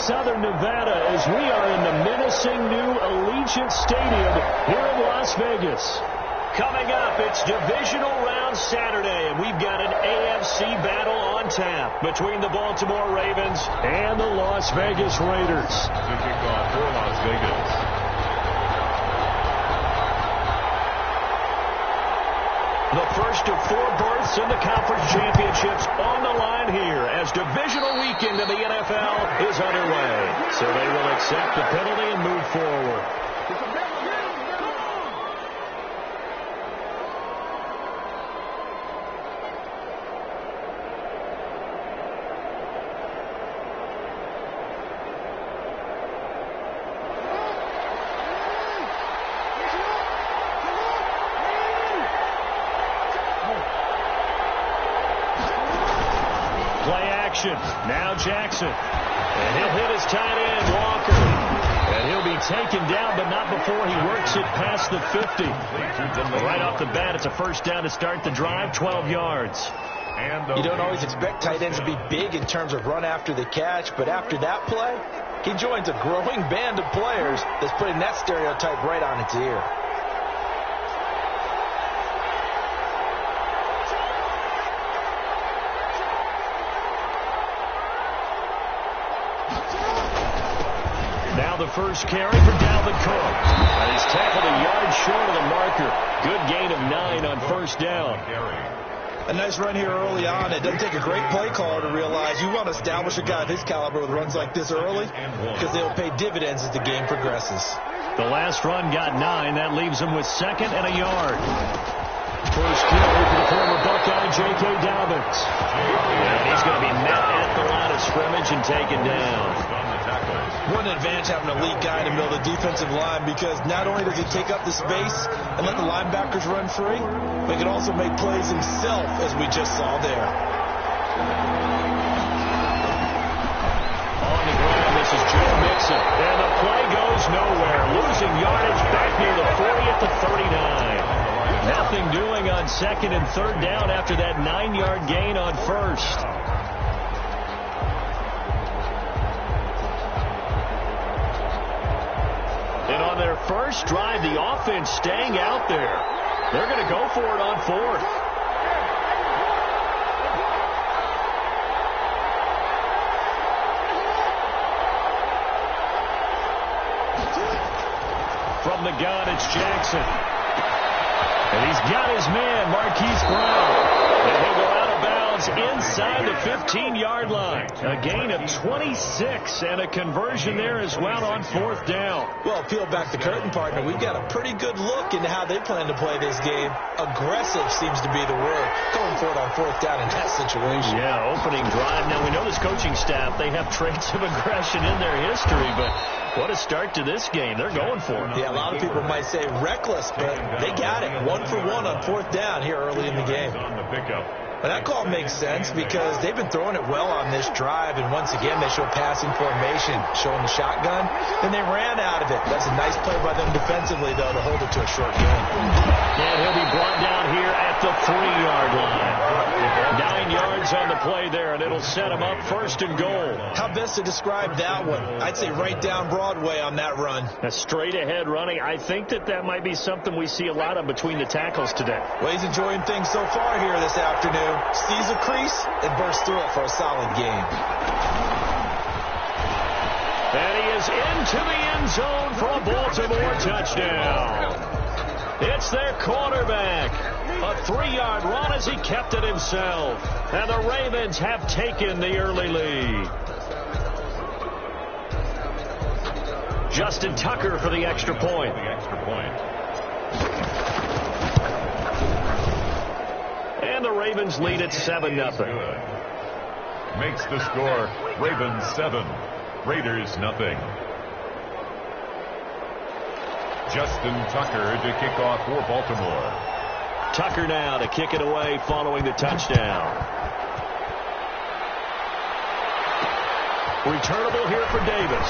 Southern Nevada as we are in the menacing new Allegiant Stadium here in Las Vegas. Coming up, it's Divisional Round Saturday, and we've got an AFC battle on tap between the Baltimore Ravens and the Las Vegas Raiders. The kickoff for Las Vegas. The first of 4 berths in the conference championships on the line here as divisional weekend of the NFL is underway. So they will accept the penalty and move forward. Now Jackson. And he'll hit his tight end, Walker. And he'll be taken down, but not before he works it past the 50. Right off the bat, it's a first down to start the drive, 12 yards. You don't always expect tight ends to be big in terms of run after the catch, but after that play, he joins a growing band of players that's putting that stereotype right on its ear. Now the first carry for Dalvin Cook. And he's tackled a yard short of the marker. Good gain of 9 on first down. A nice run here early on. It doesn't take a great play caller to realize you want to establish a guy of his caliber with runs like this early because they'll pay dividends as the game progresses. The last run got 9. That leaves him with 2nd and a yard. First carry for the former Buckeye, J.K. Dobbins. And he's going to be met at the line of scrimmage and taken down. One advantage having an elite guy in the middle of the defensive line because not only does he take up the space and let the linebackers run free, but he can also make plays himself, as we just saw there. On the ground, this is Joe Mixon. And the play goes nowhere. Losing yardage back near the 40 at the 39. Nothing doing on 2nd and 3rd down after that 9-yard gain on 1st. And on their first drive, the offense staying out there. They're going to go for it on 4th. From the gun, it's Jackson. And he's got his man, Marquise Brown. And he'll go out of bounds inside the 15-yard line. A gain of 26 and a conversion there as well on 4th down. Well, peel back the curtain, partner. We've got a pretty good look into how they plan to play this game. Aggressive seems to be the word. Going for it on 4th down in that situation. Yeah, opening drive. Now, we know this coaching staff, they have traits of aggression in their history, but what a start to this game. They're going for it. Yeah, a lot of people might say reckless, but they got it. 1 for 1 on 4th down here early in the game. But that call makes sense because they've been throwing it well on this drive, and once again they show passing formation, showing the shotgun, and they ran out of it. That's a nice play by them defensively, though, to hold it to a short gain. And he'll be brought down here at the 3-yard line. 9 yards on the play there, and it'll set him up 1st and goal. How best to describe that one? I'd say right down Broadway on that run. A straight-ahead running. I think that might be something we see a lot of between the tackles today. Well, he's enjoying things so far here this afternoon. Sees a crease and bursts through it for a solid game. And he is into the end zone for a Baltimore touchdown. It's their quarterback. A 3-yard run as he kept it himself. And the Ravens have taken the early lead. Justin Tucker for the extra point. And the Ravens lead at 7-0. Makes the score Ravens 7, Raiders nothing. Justin Tucker to kick off for Baltimore. Tucker now to kick it away following the touchdown. Returnable here for Davis.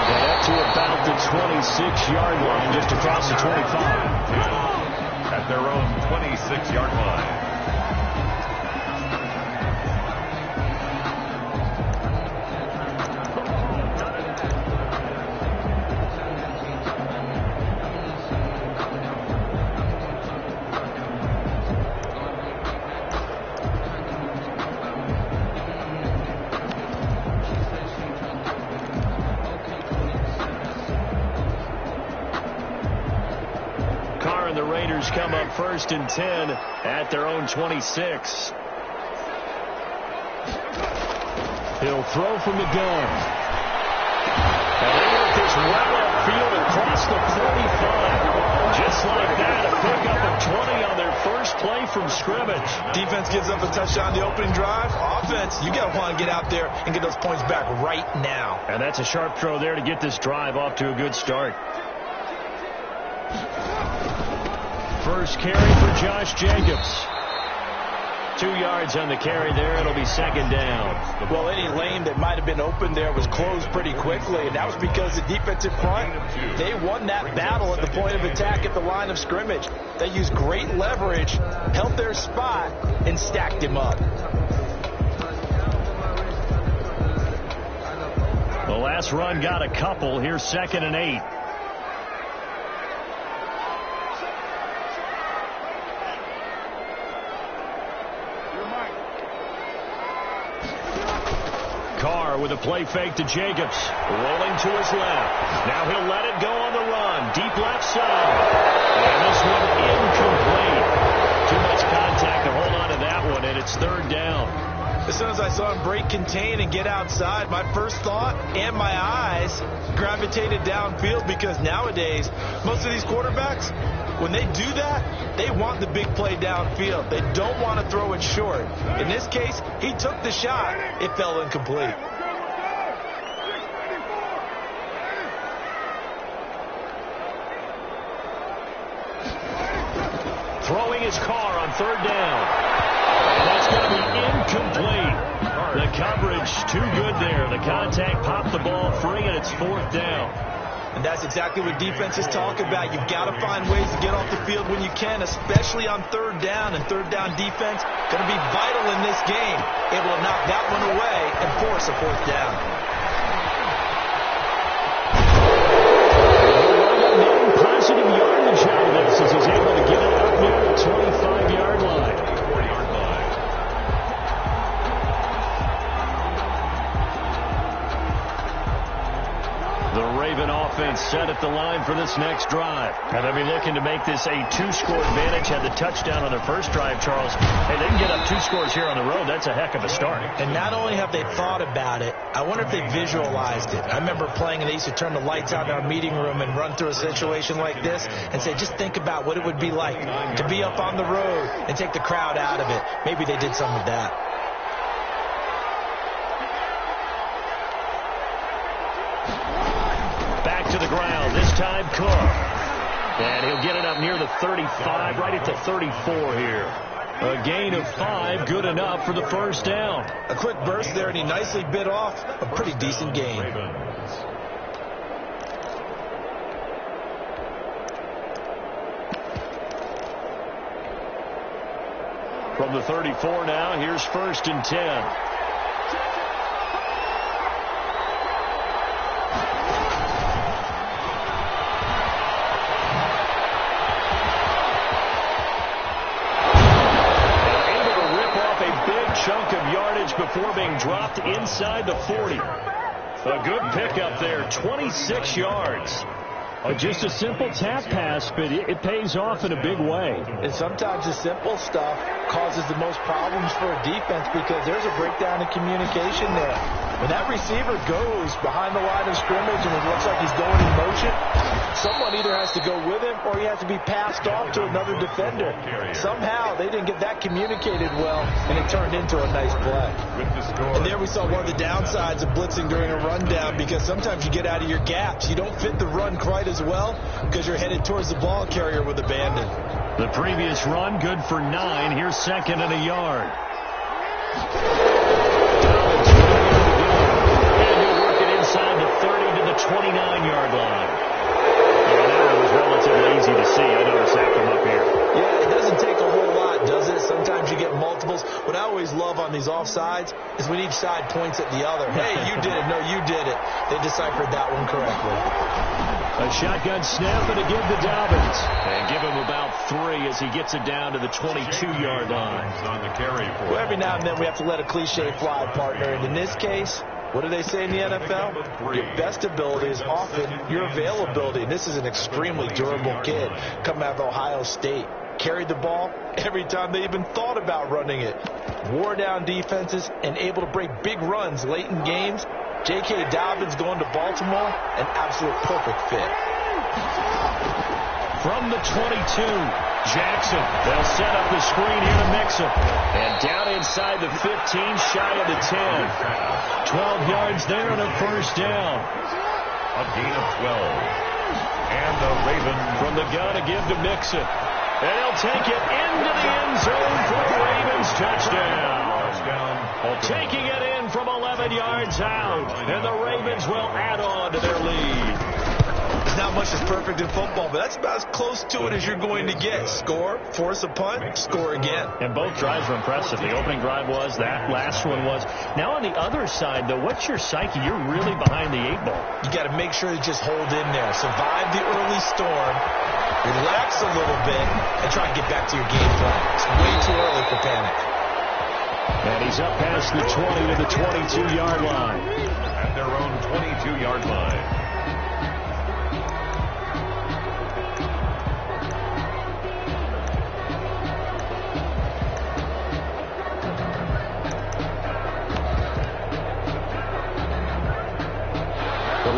And up to about the 26-yard line, just across the 25. At their own 26-yard line. and the Raiders come up 1st and 10 at their own 26. He'll throw from the gun. And they work this right upfield across the 45. Just like that, a pickup of 20 on their first play from scrimmage. Defense gives up a touchdown the opening drive. Offense, you got to want to get out there and get those points back right now. And that's a sharp throw there to get this drive off to a good start. First carry for Josh Jacobs. 2 yards on the carry there. It'll be 2nd down. Well, any lane that might have been open there was closed pretty quickly, and that was because the defensive front, they won that battle at the point of attack at the line of scrimmage. They used great leverage, held their spot, and stacked him up. The last run got a couple. Here's 2nd and 8. Carr with a play fake to Jacobs. Rolling to his left. Now he'll let it go on the run. Deep left side. And this one incomplete. Too much contact to hold on to that one, and it's 3rd down. As soon as I saw him break contain and get outside, my first thought and my eyes gravitated downfield, because nowadays, most of these quarterbacks, when they do that, they want the big play downfield. They don't want to throw it short. In this case, he took the shot. It fell incomplete. Throwing his Carr on 3rd down. And that's going to be incomplete. The coverage too good there. The contact popped the ball free, and it's 4th down. And that's exactly what defenses talk about. You've got to find ways to get off the field when you can, especially on 3rd down. And 3rd down defense going to be vital in this game. Able to knock that one away and force a 4th down. Positive yardage out of this as he's able to get it up near the 25-yard line. 4-yard line. The Raven offense set at the line for this next drive. And they'll be looking to make this a 2-score advantage. Had the touchdown on their first drive, Charles. Hey, they can get up 2 scores here on the road. That's a heck of a start. And not only have they thought about it, I wonder if they visualized it. I remember playing, and they used to turn the lights out in our meeting room and run through a situation like this and say, just think about what it would be like to be up on the road and take the crowd out of it. Maybe they did some of that. Back to the ground, this time Cook. And he'll get it up near the 35, right at the 34 here. A gain of 5, good enough for the 1st down. A quick burst there, and he nicely bit off a pretty decent gain. From the 34 now, here's 1st and 10. Chunk of yardage before being dropped inside the 40. A good pickup there, 26 yards. Just a simple tap pass, but it pays off in a big way. And sometimes the simple stuff causes the most problems for a defense because there's a breakdown in communication there. When that receiver goes behind the line of scrimmage and it looks like he's going in motion, someone either has to go with him or he has to be passed off to another defender. Somehow they didn't get that communicated well, and it turned into a nice play. And there we saw one of the downsides of blitzing during a rundown, because sometimes you get out of your gaps. You don't fit the run quite as well because you're headed towards the ball carrier with abandon. The previous run good for 9. Here's 2nd and a yard. And he'll work it inside the 30 to the 29-yard line. Yeah, that one was relatively easy to see. I noticed that from up here. Yeah, it doesn't take a whole lot, does it? Sometimes you get multiples. What I always love on these offsides is when each side points at the other. Hey, you did it. No, you did it. They deciphered that one correctly. A shotgun snap and a give to Dobbins. And give him about 3 as he gets it down to the 22-yard line. On the carry for well, every now and then we have to let a cliche fly, partner. And in this case, What do they say in the NFL? Your best ability is often your availability. And this is an extremely durable kid coming out of Ohio State. Carried the ball every time they even thought about running it. Wore down defenses and able to break big runs late in games. J.K. Dobbins going to Baltimore, an absolute perfect fit. From the 22, Jackson. They'll set up the screen here to mix him. And down inside the 15, shy of the 10. 12 yards there and a first down. A gain of 12. And the Ravens from the gun to give to Mixon. And he'll take it into the end zone for the Ravens touchdown. Taking it in from 11 yards out. And the Ravens will add on to their lead. Not much is perfect in football, but that's about as close to it as you're going to get. Score, force a punt, score again. And both drives were impressive. The opening drive was, that last one was. Now on the other side, though, what's your psyche? You're really behind the 8 ball. You got to make sure to just hold in there. Survive the early storm, relax a little bit, and try and get back to your game plan. It's way too early for panic. And he's up past the 20 to the 22-yard line. At their own 22-yard line.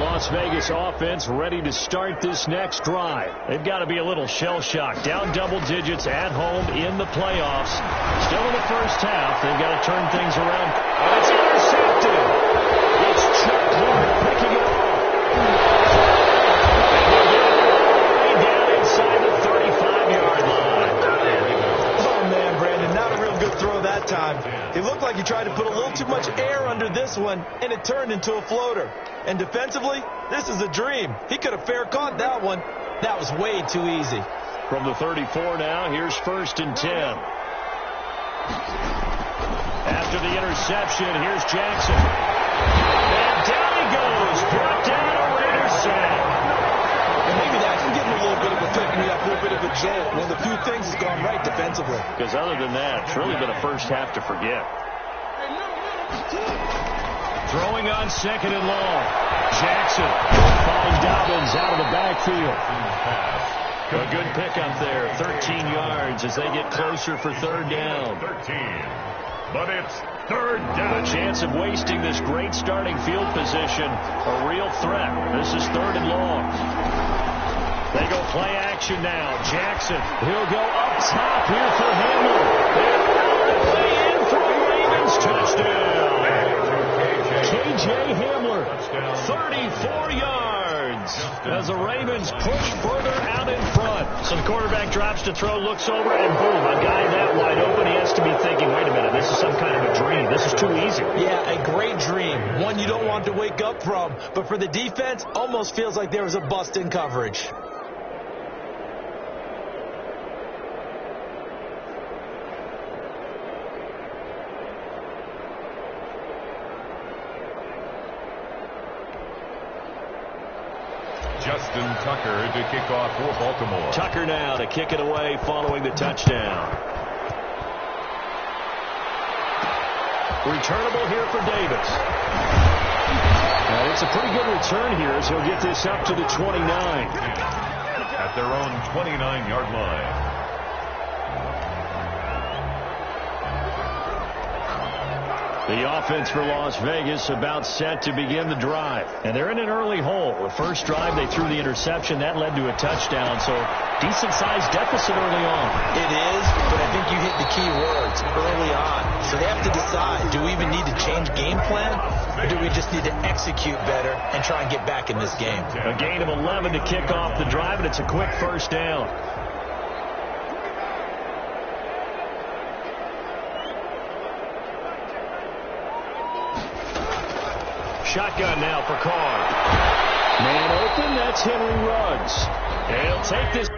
Las Vegas offense ready to start this next drive. They've got to be a little shell-shocked. Down double digits at home in the playoffs. Still in the first half. They've got to turn things around. And it's intercepted. It's Chuck Clark picking it off. And down inside the 35-yard line. Oh, man, Brandon, not a real good throw that time. It looked like he tried to put a little too much air under this one, and it turned into a floater. And defensively, this is a dream. He could have fair caught that one. That was way too easy. From the 34 now, here's 1st and 10. After the interception, here's Jackson. And down he goes. Brought down a Raider sack. And maybe that can give him a little bit of a pick me up, a little bit of a jolt. One of the few things has gone right defensively. Because other than that, it's really been a first half to forget. Throwing on 2nd and long. Jackson following Dobbins out of the backfield. A good pickup there. 13 yards as they get closer for 3rd down. 13. But it's 3rd down. A chance of wasting this great starting field position. A real threat. This is 3rd and long. They go play action now. Jackson. He'll go up top here for Hamler. And all the way in for a Ravens touchdown. K.J. Hamler, 34 yards as the Ravens push further out in front. So the quarterback drops to throw, looks over, and boom, a guy that wide open. He has to be thinking, wait a minute, this is some kind of a dream. This is too easy. Yeah, a great dream. One you don't want to wake up from. But for the defense, almost feels like there was a bust in coverage. Justin Tucker to kick off for Baltimore. Tucker now to kick it away following the touchdown. Returnable here for Davis. And it's a pretty good return here as he'll get this up to the 29. At their own 29-yard line. The offense for Las Vegas about set to begin the drive. And they're in an early hole. The first drive, they threw the interception. That led to a touchdown. So decent-sized deficit early on. It is, but I think you hit the key words early on. So they have to decide, do we even need to change game plan? Or do we just need to execute better and try and get back in this game? A gain of 11 to kick off the drive, and it's a quick first down. Shotgun now for Carr. Man open, that's Henry Ruggs. And he'll take this.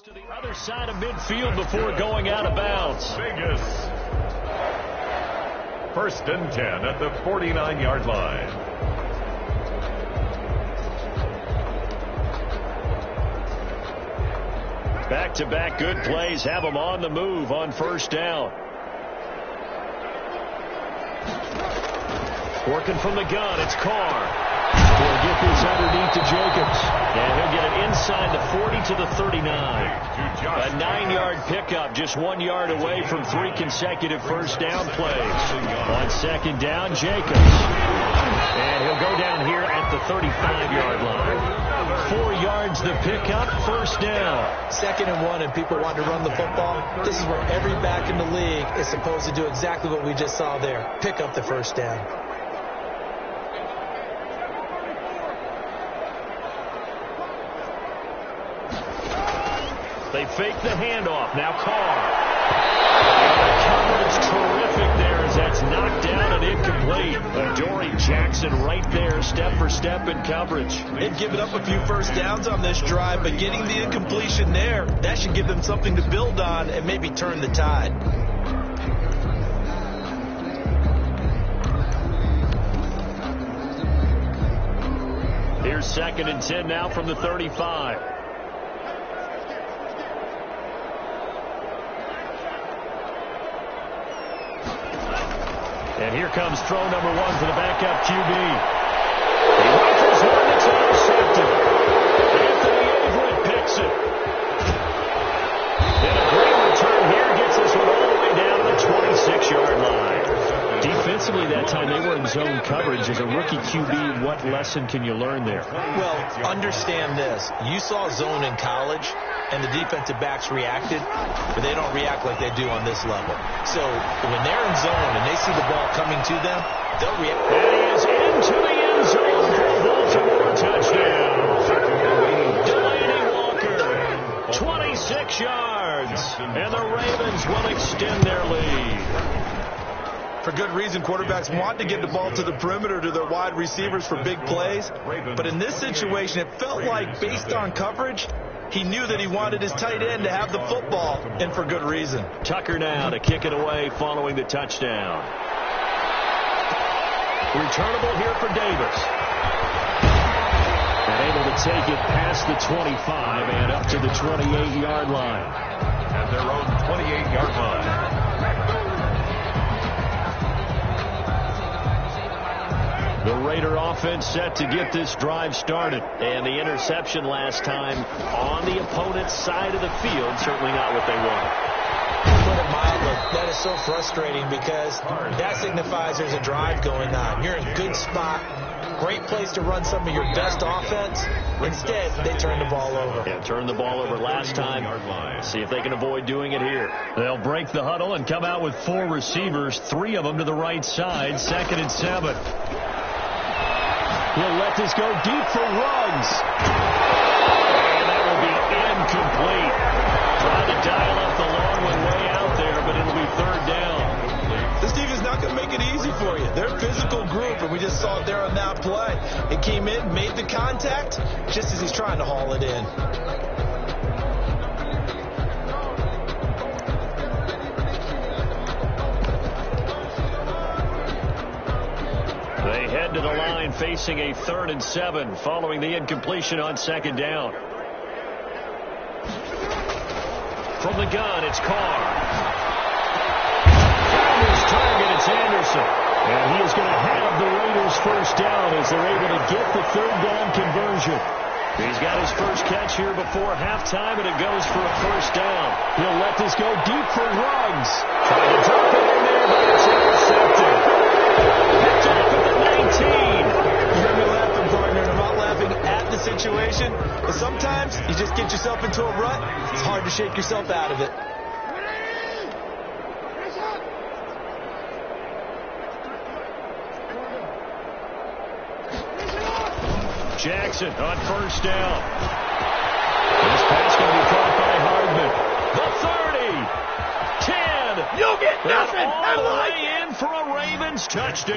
To the other side of midfield before going out of bounds. Vegas. 1st and 10 at the 49-yard line. Back-to-back good plays have them on the move on 1st down. Working from the gun, it's Carr. He'll get this underneath to Jacobs. And he'll get it inside the 40 to the 39. A 9-yard pickup, just 1 yard away from 3 consecutive 1st down plays. On 2nd down, Jacobs. And he'll go down here at the 35-yard line. 4 yards the pickup, 1st down. 2nd and 1, and people want to run the football. This is where every back in the league is supposed to do exactly what we just saw there. Pick up the 1st down. They fake the handoff. Now Carr. The coverage terrific there as that's knocked down and incomplete. Adoree Jackson right there, step for step in coverage. They've given up a few 1st downs on this drive, but getting the incompletion there, that should give them something to build on and maybe turn the tide. Here's 2nd and 10 now from the 35. And here comes throw number 1 for the backup QB. He rifles one that's intercepted. Anthony Averett picks it. And a great return here gets us one all the way down to the 26-yard line. Defensively that time they were in zone coverage. As a rookie QB, what lesson can you learn there? Well, understand this. You saw zone in college, and the defensive backs reacted, but they don't react like they do on this level. So when they're in zone and they see the ball coming to them, they'll react. And he is into the end zone for a Baltimore touchdown. Delaney Walker, 26 yards, and the Ravens will extend their lead. For good reason, quarterbacks want to get the ball to the perimeter to their wide receivers for big plays. But in this situation, it felt like based on coverage, he knew that he wanted his tight end to have the football, and for good reason. Tucker now to kick it away following the touchdown. Returnable here for Davis. And able to take it past the 25 and up to the 28-yard line. At their own 28-yard line. The Raider offense set to get this drive started. And the interception last time on the opponent's side of the field, certainly not what they wanted. Put it mildly, that is so frustrating because that signifies there's a drive going on. You're in a good spot. Great place to run some of your best offense. Instead, they turn the ball over. Yeah, turned the ball over last time. See if they can avoid doing it here. They'll break the huddle and come out with 4 receivers, 3 of them to the right side, 2nd and 7. He'll let this go deep for Ruggs. And that will be incomplete. Trying to dial up the long one way out there, but it'll be 3rd down. This defense is not going to make it easy for you. They're a physical group, and we just saw it there on that play. It came in, made the contact, just as he's trying to haul it in. They head to the line facing a 3rd and 7 following the incompletion on 2nd down. From the gun, it's Carr. Found his target, it's Anderson. And he is going to have the Raiders 1st down as they're able to get the 3rd down conversion. He's got his first catch here before halftime, and it goes for a 1st down. He'll let this go deep for Ruggs. Trying to drop it in there, but it's intercepted. Picked up at the 19. You're going to be laughing, partner, and I'm not laughing at the situation, but sometimes you just get yourself into a rut. It's hard to shake yourself out of it. Jackson on 1st down. This pass going to be caught by Hardman. The 30. 10. You get nothing. All the way in for a Ravens touchdown.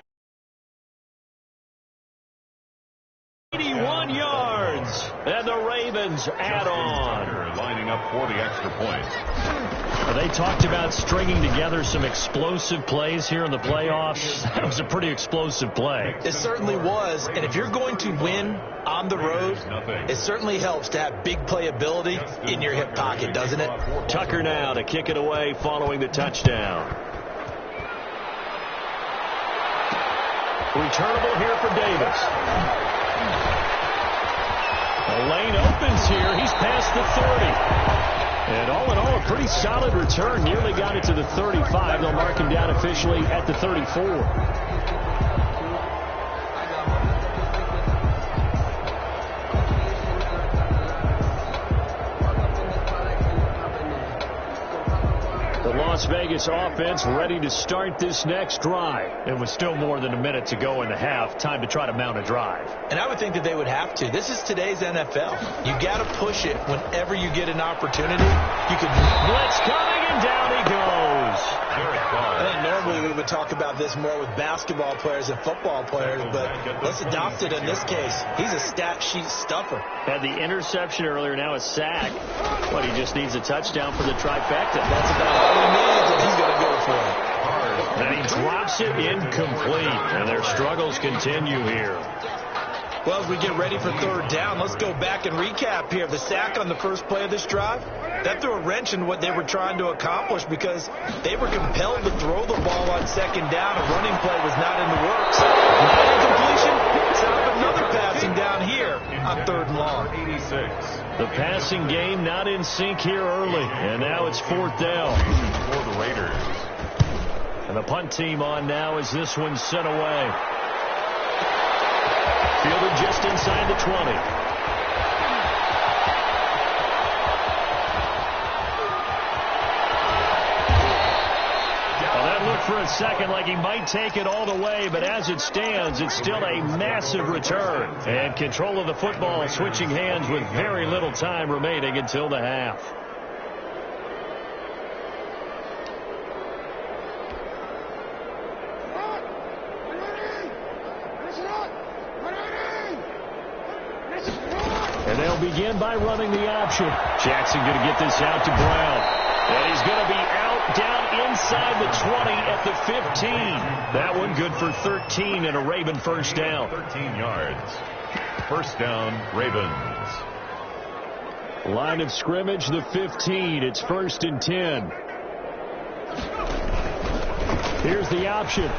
81 yards. Davis. And the Ravens add on. Lining up for the extra point. They talked about stringing together some explosive plays here in the playoffs. That was a pretty explosive play. It certainly was. And if you're going to win on the road, it certainly helps to have big playability in your hip pocket, doesn't it? Tucker now to kick it away following the touchdown. Returnable here for Davis. The lane opens here. He's past the 30. And all in all, a pretty solid return. Nearly got it to the 35. They'll mark him down officially at the 34. Las Vegas offense ready to start this next drive. And with still more than a minute to go in the half, time to try to mount a drive. And I would think that they would have to. This is today's NFL. You got to push it whenever you get an opportunity. You can blitz coming, and down he goes. I think normally we would talk about this more with basketball players and football players, but let's adopt it in this case. He's a stat sheet stuffer. Had the interception earlier, now a sack. But he just needs a touchdown for the trifecta. That's about all he needs, and he's going to go for it. And he drops it incomplete, and their struggles continue here. Well, as we get ready for third down, let's go back and recap here. The sack on the first play of this drive, that threw a wrench in what they were trying to accomplish because they were compelled to throw the ball on second down. A running play was not in the works. Not incompletion. Set up another passing down here on third and long. 86. The passing game not in sync here early, and now it's fourth down. For the Raiders. And the punt team on now as this one's sent away. Fielded just inside the 20. Well, that looked for a second like he might take it all the way, but as it stands, it's still a massive return. And control of the football switching hands with very little time remaining until the half. And they'll begin by running the option. Jackson going to get this out to Brown. And he's going to be out down inside the 20 at the 15. That one good for 13 and a Raven first down. 13 yards. First down, Ravens. Line of scrimmage, the 15. It's 1st and 10. Here's the option.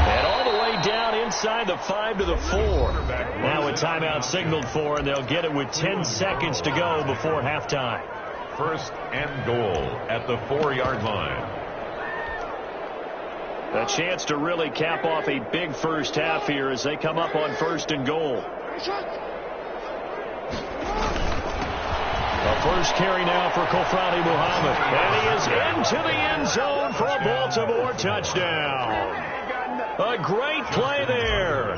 And all the way down inside the 5 to the 4. Now a timeout signaled for, and they'll get it with 10 seconds to go before halftime. First and goal at the 4-yard line. A chance to really cap off a big first half here as they come up on 1st and goal. The first carry now for Kofrani Muhammad. And he is into the end zone for a Baltimore touchdown. A great play there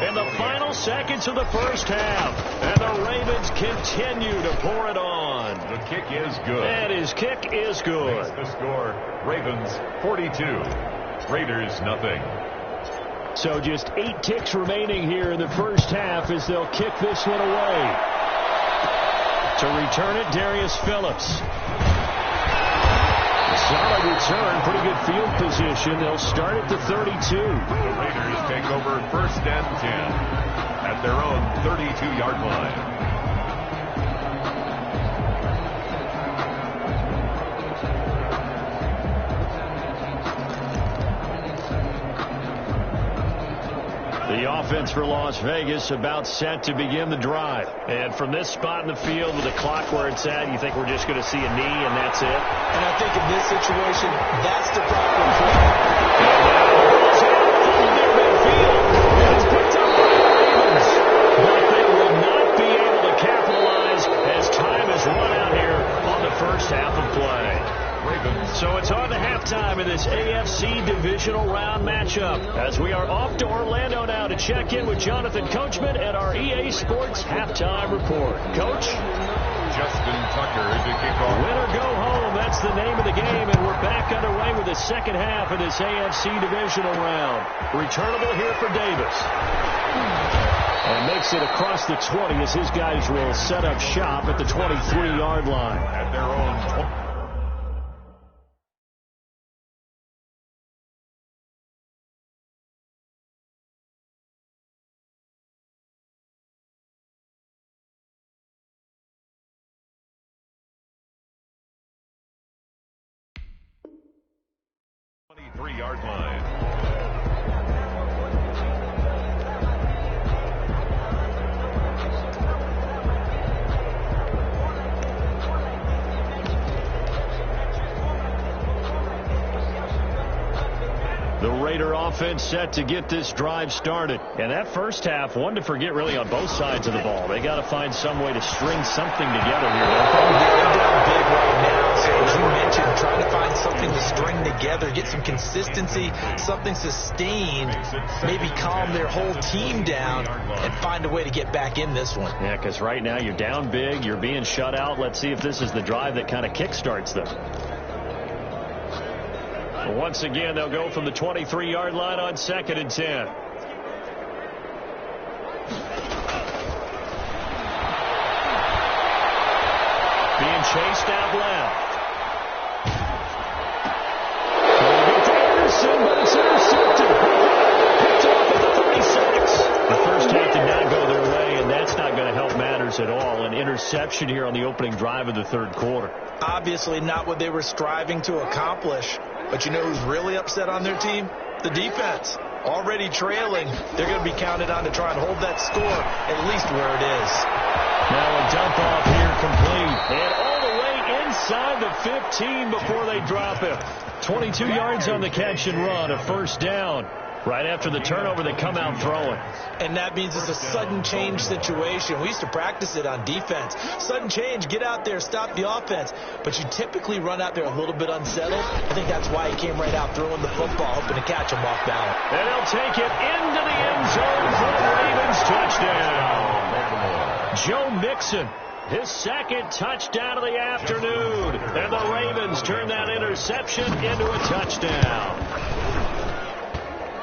in the final seconds of the first half. And the Ravens continue to pour it on. The kick is good. And his kick is good. The score, Ravens 42, Raiders nothing. So just 8 ticks remaining here in the first half as they'll kick this one away. To return it, Darius Phillips. Solid return, pretty good field position. They'll start at the 32. The Raiders take over 1st and 10 at their own 32-yard line. The offense for Las Vegas about set to begin the drive. And from this spot in the field with the clock where it's at, you think we're just going to see a knee and that's it? And I think in this situation, that's the proper play. It's picked up by the Ravens. But they will not be able to capitalize as time has run out here on the first half of play. So it's on to halftime in this AFC divisional round matchup as we are off to Orlando now to check in with Jonathan Coachman at our EA Sports halftime report. Coach? Justin Tucker to kick off. Win or go home, that's the name of the game, and we're back underway with the second half of this AFC divisional round. Returnable here for Davis. And makes it across the 20 as his guys will set up shop at the 23-yard line. At their own 23-yard line. The Raider offense set to get this drive started. And that first half, one to forget really on both sides of the ball. They got to find some way to string something together here. They're down big right now. So as you mentioned, trying to find something to string together, get some consistency, something sustained, maybe calm their whole team down and find a way to get back in this one. Yeah, because right now you're down big, you're being shut out. Let's see if this is the drive that kind of kickstarts them. Once again, they'll go from the 23-yard line on 2nd and 10. Being chased out left. Trying to get to Anderson, but it's intercepted. Picked off at the 36. The first half did not go their way, and that's not going to help matters at all. An interception here on the opening drive of the third quarter. Obviously not what they were striving to accomplish. But you know who's really upset on their team? The defense. Already trailing. They're going to be counted on to try and hold that score at least where it is. Now a dump off here complete. And all the way inside the 15 before they drop him. 22 yards on the catch and run. A first down. Right after the turnover, they come out throwing. And that means it's a sudden change situation. We used to practice it on defense. Sudden change, get out there, stop the offense. But you typically run out there a little bit unsettled. I think that's why he came right out throwing the football, hoping to catch him off balance. And he'll take it into the end zone for the Ravens touchdown. Joe Mixon, his second touchdown of the afternoon. And the Ravens turn that interception into a touchdown.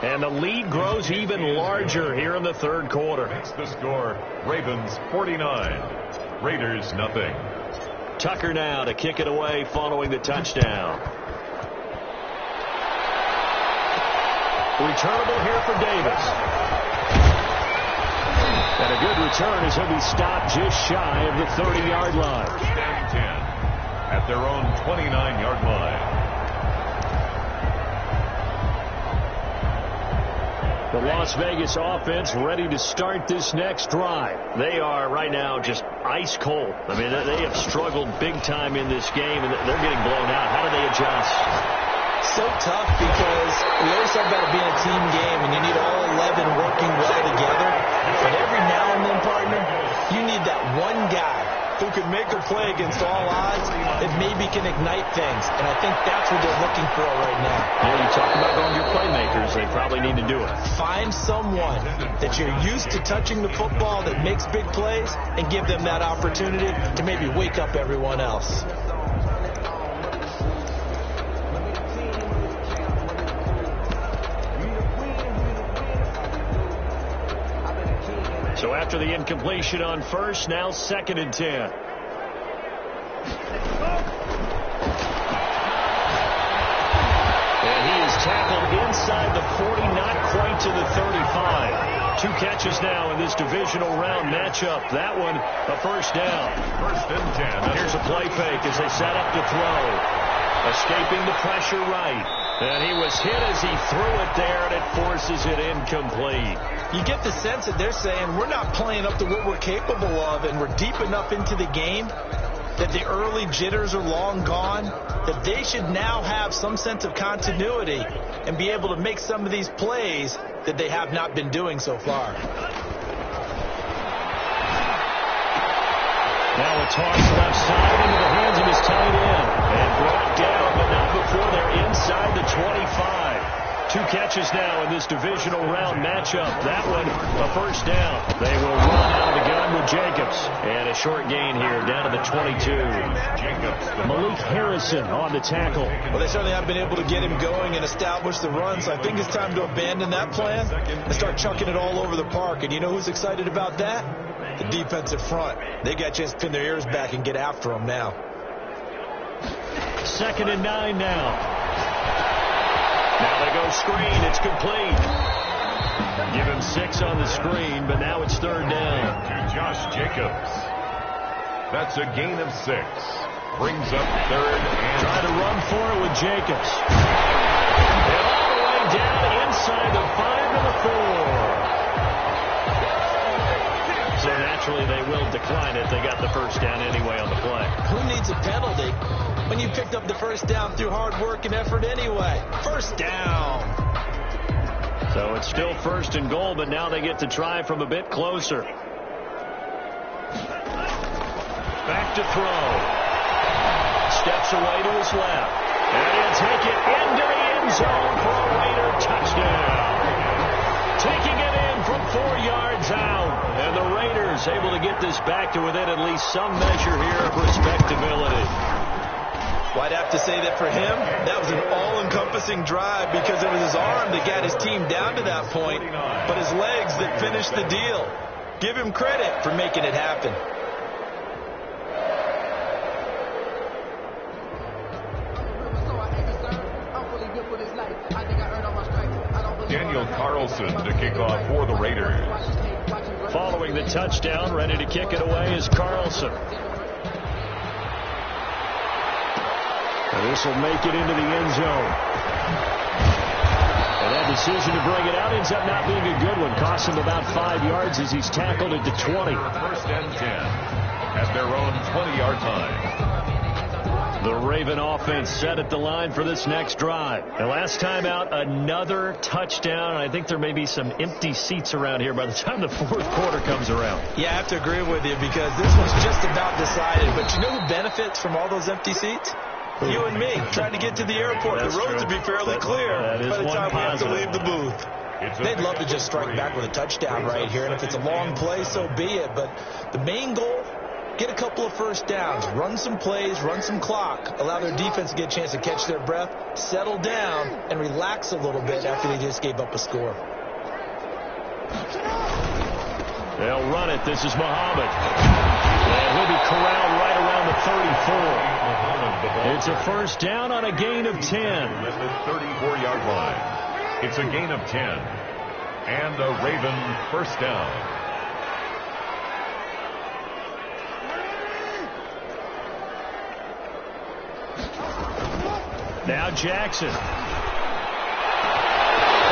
And the lead grows even larger here in the third quarter. Makes the score Ravens 49, Raiders nothing. Tucker now to kick it away following the touchdown. Returnable here for Davis. And a good return as he'll be stopped just shy of the 30-yard line. First and 10 at their own 29-yard line. The Las Vegas offense ready to start this next drive. They are right now just ice cold. I mean, they have struggled big time in this game, and they're getting blown out. How do they adjust? So tough because we always talk about it being a team game, and you need all 11 working well together. But every now and then, partner, you need that one guy who can make a play against all odds that maybe can ignite things. And I think that's what they're looking for right now. Yeah, you talk about going to your playmakers. They probably need to do it. Find someone that you're used to touching the football that makes big plays and give them that opportunity to maybe wake up everyone else. So after the incompletion on first, now 2nd and 10. And he is tackled inside the 40, not quite to the 35. 2 catches now in this divisional round matchup. That one, a first down. First and 10. Here's a play fake as they set up to throw. Escaping the pressure right. And he was hit as he threw it there, and it forces it incomplete. You get the sense that they're saying we're not playing up to what we're capable of, and we're deep enough into the game that the early jitters are long gone, that they should now have some sense of continuity and be able to make some of these plays that they have not been doing so far. Now a toss left side into the hands of his tight end. And brought down, but not before they're inside the 25. 2 catches now in this divisional round matchup. That one, a first down. They will run out of the gun with Jacobs. And a short gain here, down to the 22. Malik Harrison on the tackle. Well, they certainly have been able to get him going and establish the run, so I think it's time to abandon that plan and start chucking it all over the park. And you know who's excited about that? The defensive front. They got a chance to pin their ears back and get after him now. 2nd and 9 now. Now they go screen. It's complete. Give him 6 on the screen, but now it's 3rd down. To Josh Jacobs. That's a gain of 6. Brings up 3rd and... Try to run for it with Jacobs. And all the way down inside the 5 to the 4. So naturally they will decline it. They got the first down anyway on the play. Who needs a penalty when you picked up the first down through hard work and effort anyway? First down. So it's still 1st and goal, but now they get to try from a bit closer. Back to throw. Steps away to his left. And he'll take it into the end zone for a Raider touchdown. Taking it in from 4 yards out. And the Raiders able to get this back to within at least some measure here of respectability. Well, I'd have to say that for him, that was an all-encompassing drive because it was his arm that got his team down to that point, but his legs that finished the deal. Give him credit for making it happen. Daniel Carlson to kick off for the Raiders. Following the touchdown, ready to kick it away is Carlson. And this will make it into the end zone. And that decision to bring it out ends up not being a good one. Costs him about 5 yards as he's tackled at the 20. 1st and 10 at their own 20-yard line. The Raven offense set at the line for this next drive. And last time out, another touchdown. I think there may be some empty seats around here by the time the 4th quarter comes around. Yeah, I have to agree with you because this one's just about decided. But you know who benefits from all those empty seats? You and me, trying to get to the airport. That's the roads true. would be fairly clear by the time we have to leave the booth. They'd love to just strike back with a touchdown right here, and if it's a long play, so be it. But the main goal, get a couple of first downs, run some plays, run some clock, allow their defense to get a chance to catch their breath, settle down, and relax a little bit after they just gave up a score. They'll run it. This is Muhammad. And he'll be corralled right around the 34. It's a first down on a gain of 10. At the 34-yard line. It's a gain of 10. And a Raven first down. Now Jackson. And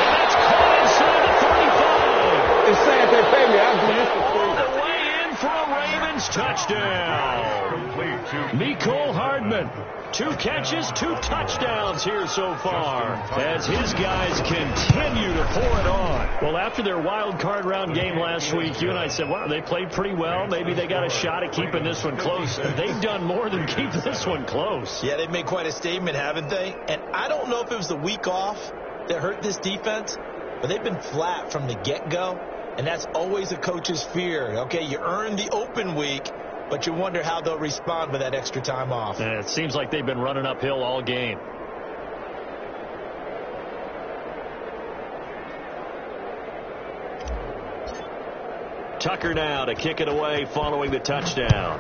that's caught inside the 35. It's sad they pay me. I'll do this for free. All the way in for a Ravens touchdown. Complete to Mecole Hardman. 2 catches, 2 touchdowns here so far as his guys continue to pour it on. Well, after their wild card round game last week, you and I said, wow, they played pretty well. Maybe they got a shot at keeping this one close. They've done more than keep this one close. Yeah, they've made quite a statement, haven't they? And I don't know if it was the week off that hurt this defense, but they've been flat from the get-go, and that's always a coach's fear. Okay, you earn the open week, but you wonder how they'll respond with that extra time off. And it seems like they've been running uphill all game. Tucker now to kick it away following the touchdown.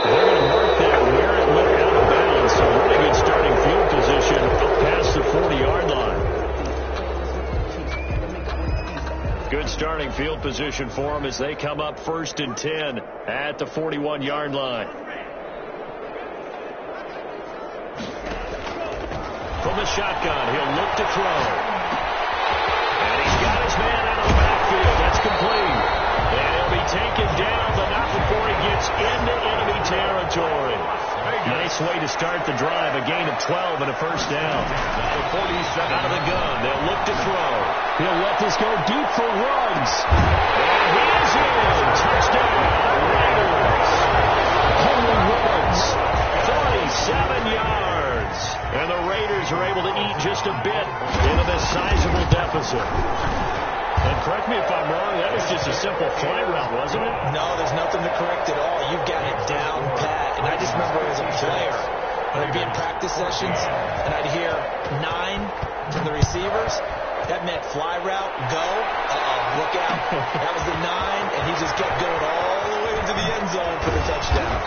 They're going to mark that where it went out of bounds. So really good starting field position past the 40-yard line. Good starting field position for them as they come up 1st and 10 at the 41-yard line. From the shotgun, he'll look to throw. And he's got his man out of the backfield. That's complete. And he'll be taken down, but not before he gets into enemy territory. Nice way to start the drive. A gain of 12 and a first down. the 47. Out of the gun. They'll look to throw. He'll let this go deep for Ruggs. And he is in. Touchdown, Raiders. Henry Ruggs, 47 yards. And the Raiders are able to eat just a bit it. And correct me if I'm wrong, that was just a simple fly route, wasn't it? No, there's nothing to correct at all. You've got it down pat. And I just remember as a player, when I'd be in practice sessions, and I'd hear 9 from the receivers, that meant fly route, go. Look out. That was the 9, and he just kept going all the way into the end zone for the touchdown.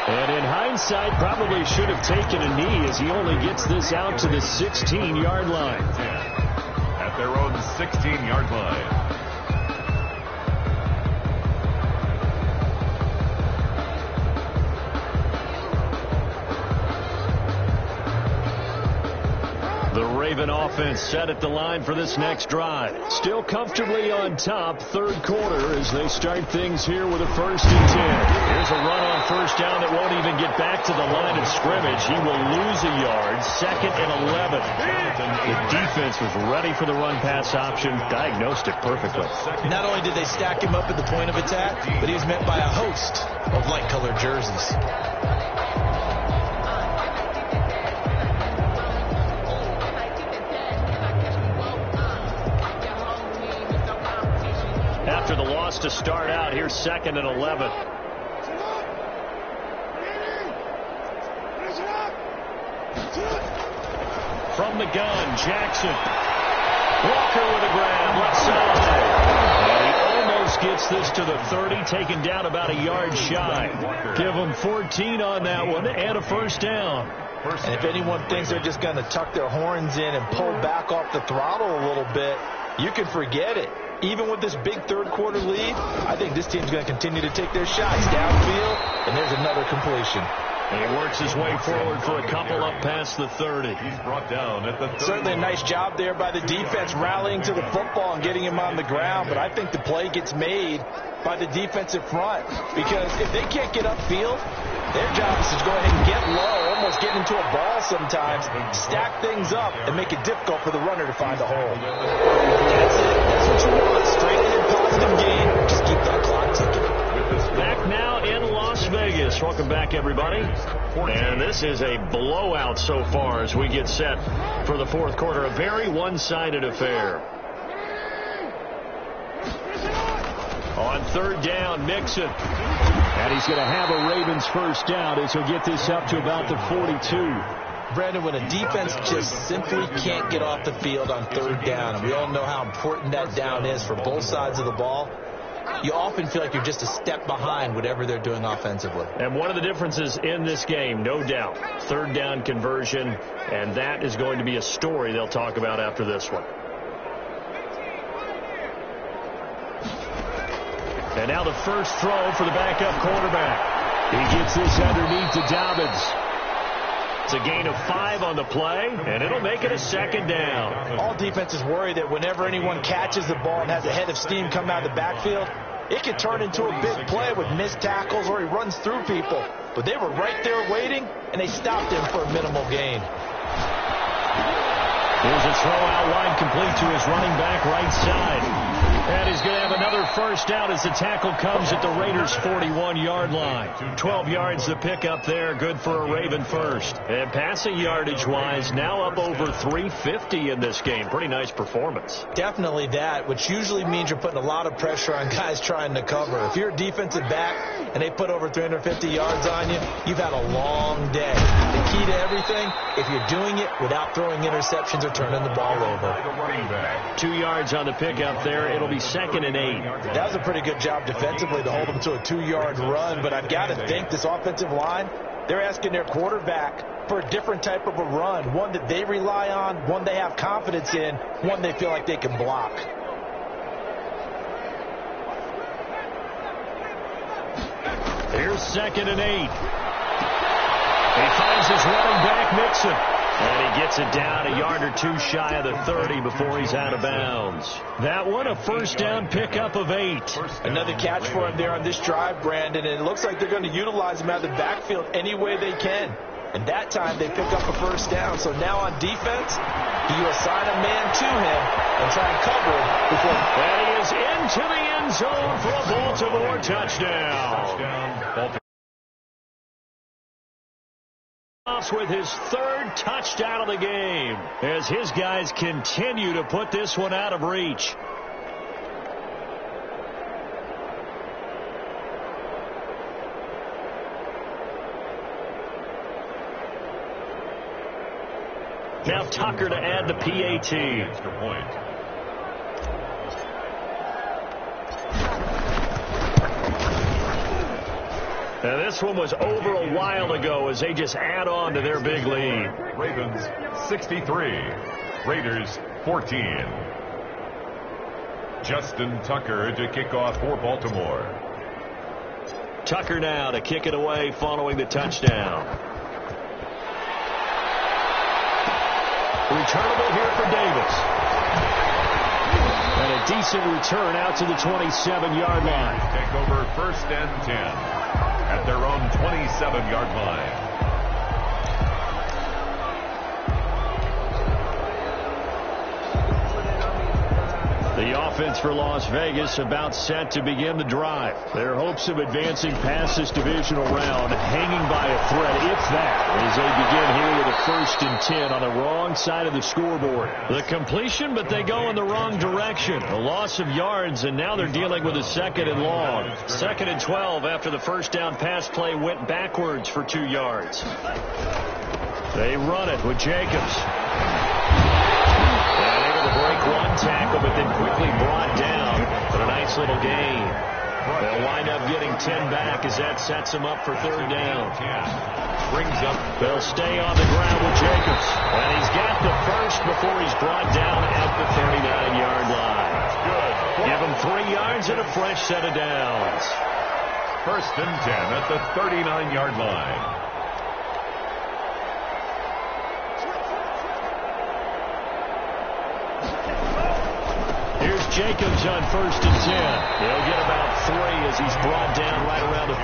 And in hindsight, probably should have taken a knee as he only gets this out to the 16-yard line. At their own 16-yard line. The Raven offense set at the line for this next drive. Still comfortably on top, third quarter, as they start things here with a 1st and 10. Here's a run on first down that won't even get back to the line of scrimmage. He will lose a yard, 2nd and 11. The defense was ready for the run-pass option, diagnosed it perfectly. Not only did they stack him up at the point of attack, but he was met by a host of light-colored jerseys. After the loss to start out, here's 2nd and 11. From the gun, Jackson. Walker with a grab, left side. And he almost gets this to the 30, taken down about a yard shy. Give them 14 on that one and a 1st down. And if anyone thinks they're just going to tuck their horns in and pull back off the throttle a little bit, you can forget it. Even with this big third quarter lead, I think this team's going to continue to take their shots downfield, and there's another completion. And he works his way forward for a couple up past the 30. He's brought down at the 30. Certainly a nice job there by the defense rallying to the football and getting him on the ground, but I think the play gets made by the defensive front, because if they can't get upfield, their job is to go ahead and get low, almost get into a ball sometimes, stack things up, and make it difficult for the runner to find a hole. That's it. That's what you want. Straight ahead, positive gain. Just keep that clock ticking. Back now in Las Vegas. Welcome back, everybody. And this is a blowout so far as we get set for the fourth quarter. A very one-sided affair. On 3rd down, Mixon. And he's going to have a Ravens 1st down as he'll get this up to about the 42. Brandon, when a defense just simply can't get off the field on 3rd down, and we all know how important that down is for both sides of the ball, you often feel like you're just a step behind whatever they're doing offensively. And one of the differences in this game, no doubt, 3rd down conversion, and that is going to be a story they'll talk about after this one. And now the first throw for the backup quarterback. He gets this underneath to Dobbins. It's a gain of 5 on the play, and it'll make it a 2nd down. All defenses worry that whenever anyone catches the ball and has a head of steam come out of the backfield, it could turn into a big play with missed tackles or he runs through people. But they were right there waiting, and they stopped him for a minimal gain. Here's a throw out wide complete to his running back right side. And he's going to have another 1st down as the tackle comes at the Raiders' 41-yard line. 12 yards to pick up there, good for a Raven 1st. And passing yardage-wise, now up over 350 in this game. Pretty nice performance. Definitely that, which usually means you're putting a lot of pressure on guys trying to cover. If you're a defensive back and they put over 350 yards on you, you've had a long day. The key to everything, if you're doing it without throwing interceptions or turning the ball over. 2 yards on the pickup there. It'll be 2nd and 8. That was a pretty good job defensively to hold them to a 2-yard run, but I've got to think this offensive line, they're asking their quarterback for a different type of a run, one that they rely on, one they have confidence in, one they feel like they can block. Here's 2nd and 8. He finds his running back, Mixon. And he gets it down a yard or 2 shy of the 30 before he's out of bounds. That one, a 1st down pickup of 8. Another catch for him there on this drive, Brandon, and it looks like they're going to utilize him out of the backfield any way they can. And that time they pick up a 1st down. So now on defense, you assign a man to him and try and cover him before. And he is into the end zone for a Baltimore touchdown. with his third touchdown of the game as his guys continue to put this one out of reach. Now Tucker to add the PAT. Extra point. Now this one was over a while ago as they just add on to their big lead. Ravens 63, Raiders 14. Justin Tucker to kick off for Baltimore. Tucker now to kick it away following the touchdown. Returnable here for Davis. And a decent return out to the 27-yard line. Take over 1st and 10 at their own 27-yard line. The offense for Las Vegas about set to begin the drive. Their hopes of advancing past this divisional round hanging by a thread, if that, as they begin here with a 1st and 10 on the wrong side of the scoreboard. The completion, but they go in the wrong direction. A loss of yards, and now they're dealing with a 2nd and long. 2nd and 12 after the first down pass play went backwards for 2 yards. They run it with Jacobs. Break one tackle, but then quickly brought down. But a nice little gain. They'll wind up getting 10 back as that sets them up for 3rd down. Brings up. They'll stay on the ground with Jacobs. And he's got the first before he's brought down at the 39-yard line. Good. Give him 3 yards and a fresh set of downs. 1st and 10 at the 39-yard line. Jacobs on 1st and 10. He'll get about 3 as he's brought down right around the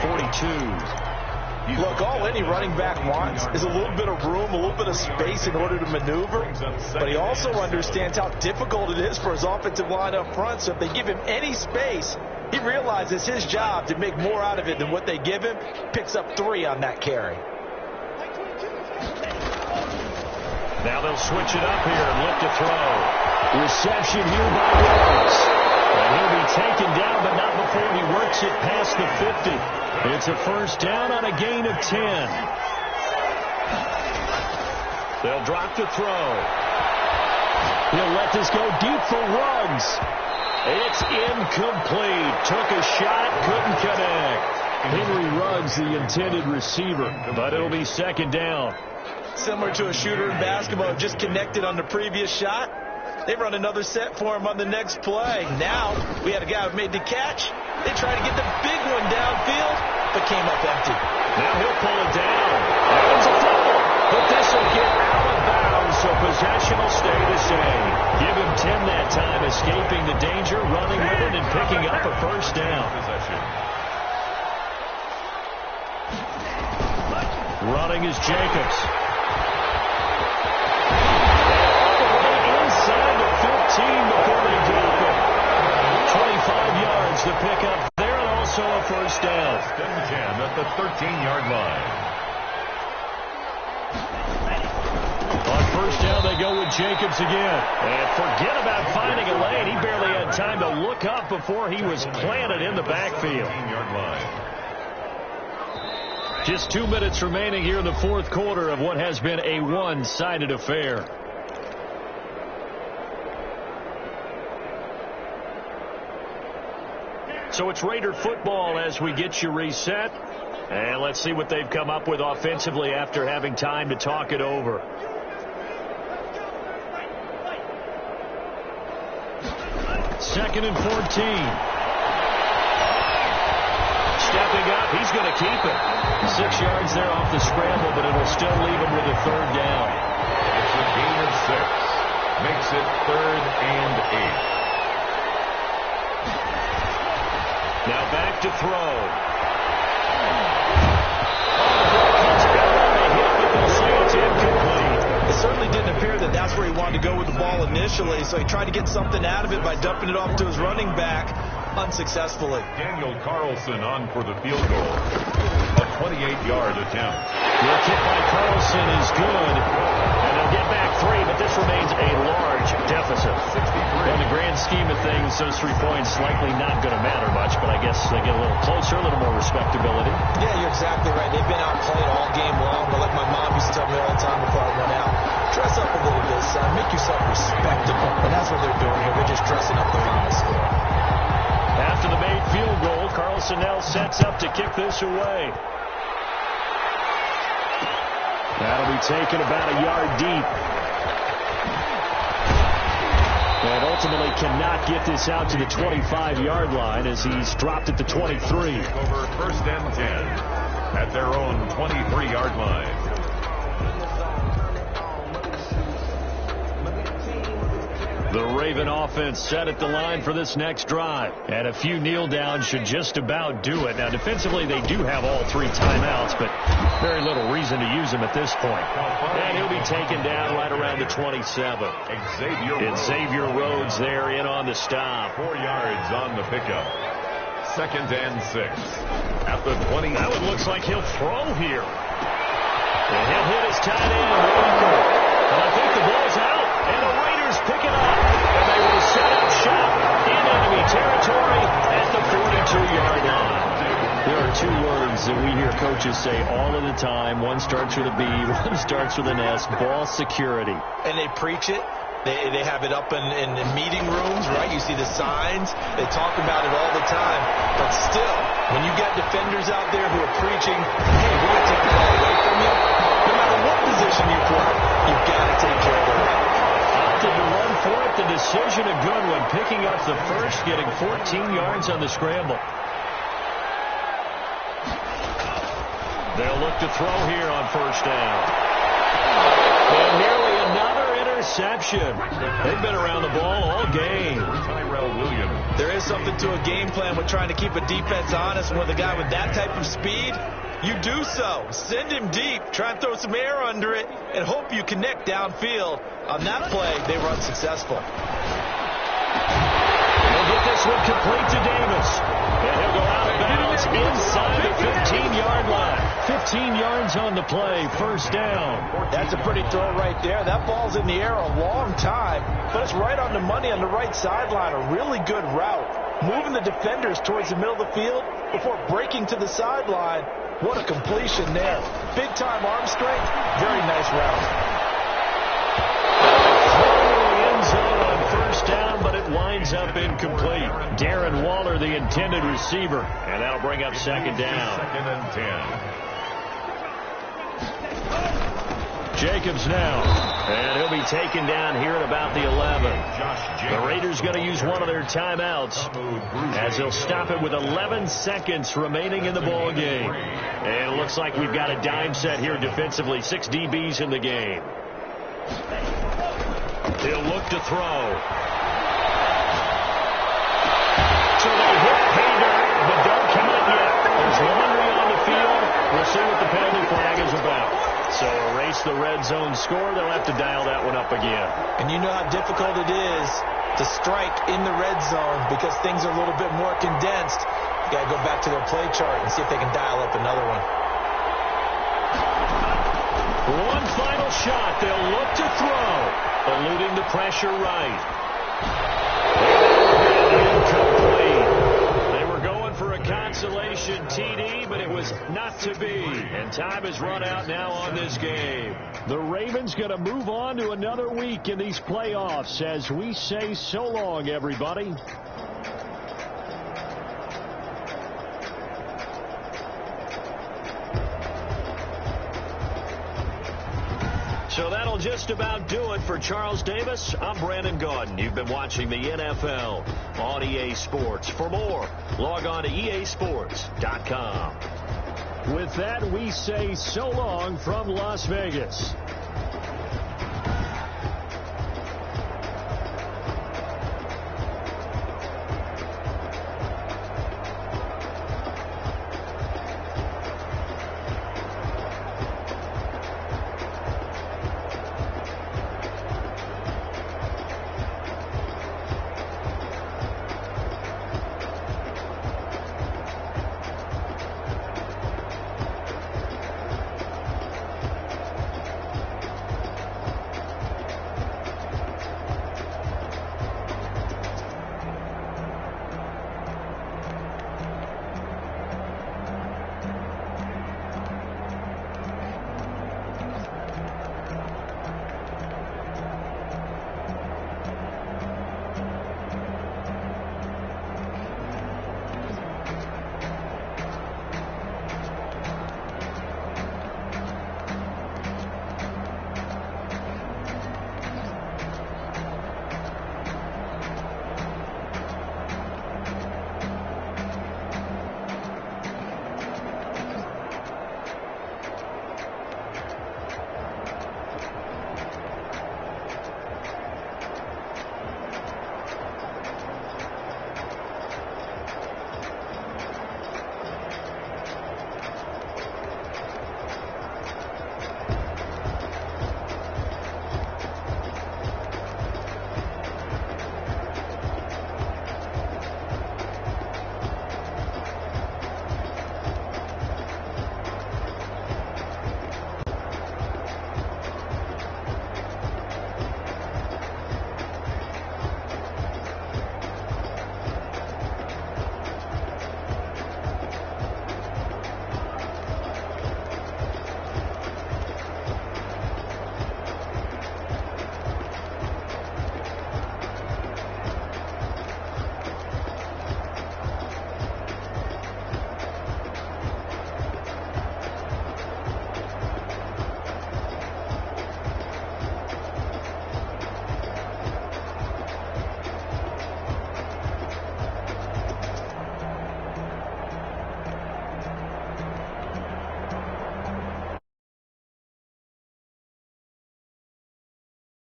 42. Look, all any running back wants is a little bit of room, a little bit of space in order to maneuver. But he also understands how difficult it is for his offensive line up front. So if they give him any space, he realizes his job to make more out of it than what they give him. Picks up 3 on that carry. Now they'll switch it up here and look to throw. Reception here by Ruggs. And he'll be taken down, but not before he works it past the 50. It's a 1st down on a gain of 10. They'll drop the throw. He'll let this go deep for Ruggs. It's incomplete. Took a shot, couldn't connect. Henry Ruggs, the intended receiver, but it'll be 2nd down. Similar to a shooter in basketball, just connected on the previous shot. They run another set for him on the next play. Now, we had a guy who made the catch. They tried to get the big one downfield, but came up empty. Now he'll pull it down. There's a fumble, but this will get out of bounds, so possession will stay the same. Give him 10 that time, escaping the danger, running with it, and picking up a 1st down. Running is Jacobs. Before they drop it. 25 yards to pick up there, and also a 1st down. 10 at the 13-yard line. On 1st down, they go with Jacobs again. And forget about finding a lane. He barely had time to look up before he was planted in the backfield. 13-yard line. Just 2 minutes remaining here in the 4th quarter of what has been a one-sided affair. So it's Raider football as we get you reset. And let's see what they've come up with offensively after having time to talk it over. Second and 14. Stepping up, he's going to keep it. 6 yards there off the scramble, but it'll still leave him with a 3rd down. It's a gain of 6. Makes it 3rd and 8. Now back to throw. It's incomplete. It certainly didn't appear that that's where he wanted to go with the ball initially, so he tried to get something out of it by dumping it off to his running back. unsuccessfully. Daniel Carlson on for the field goal. A 28-yard attempt. The kick by Carlson is good. And they'll get back 3, but this remains a large deficit. In the grand scheme of things, those 3 points likely not going to matter much, but I guess they get a little closer, a little more respectability. Yeah, you're exactly right. They've been outplayed all game long, but like my mom used to tell me all the time before I went out, dress up a little bit, son. Make yourself respectable. And that's what they're doing here. They're just dressing up the final score. After the made field goal, Carlson now sets up to kick this away. That'll be taken about a yard deep. And ultimately cannot get this out to the 25-yard line as he's dropped at the 23. Over first and 10 at their own 23-yard line. The Raven offense set at the line for this next drive. And a few kneel downs should just about do it. Now, defensively, they do have all 3 timeouts, but very little reason to use them at this point. And he'll be taken down right around the 27. Xavier Rhodes there in on the stop. 4 yards on the pickup. Second and 6 at the 20. Now it looks like he'll throw here. And he'll hit his tight end, Walker. And I think the ball's out. And the Raiders pick it up. And they will set up shop in enemy territory at the 42-yard line. There are 2 words that we hear coaches say all of the time. One starts with a B, one starts with an S. Ball security. And they preach it. They have it up in meeting rooms, right? You see the signs. They talk about it all the time. But still, when you got defenders out there who are preaching, hey, we're going to take the ball away from you, no matter what position you play, you've got to take care of the ball. Opted to run for it. The decision a good one. Picking up the first, getting 14 yards on the scramble. They'll look to throw here on first down. And nearly another interception. They've been around the ball all game. Tyrell Williams. There is something to a game plan with trying to keep a defense honest. With a guy with that type of speed, you do so. Send him deep. Try and throw some air under it and hope you connect downfield. On that play, they were unsuccessful. They'll get this one complete to Davis. And he'll go out of bounds inside the 15-yard line. 15 yards on the play, first down. That's a pretty throw right there. That ball's in the air a long time, but it's right on the money on the right sideline. A really good route. Moving the defenders towards the middle of the field before breaking to the sideline. What a completion there. Big-time arm strength. Very nice route. First down, but it winds up incomplete. Darren Waller, the intended receiver, and that'll bring up second down. Second and 10. Jacobs now, and he'll be taken down here at about the 11. The Raiders going to use one of their timeouts as they'll stop it with 11 seconds remaining in the ball game. And it looks like we've got a dime set here defensively. 6 DBs in the game. He'll look to throw. So they hit pay dirt, but don't count yet. There's laundry on the field. We'll see what the penalty flag is about. So erase the red zone score. They'll have to dial that one up again. And you know how difficult it is to strike in the red zone because things are a little bit more condensed. You got to go back to their play chart and see if they can dial up another one. One final shot. They'll look to throw. Eluding the pressure right. Incomplete. They were going for a consolation TD, but it was not to be. And time has run out now on this game. The Ravens going to move on to another week in these playoffs as we say so long, everybody. So that'll just about do it for Charles Davis. I'm Brandon Gaudin. You've been watching the NFL on EA Sports. For more, log on to easports.com. With that, we say so long from Las Vegas.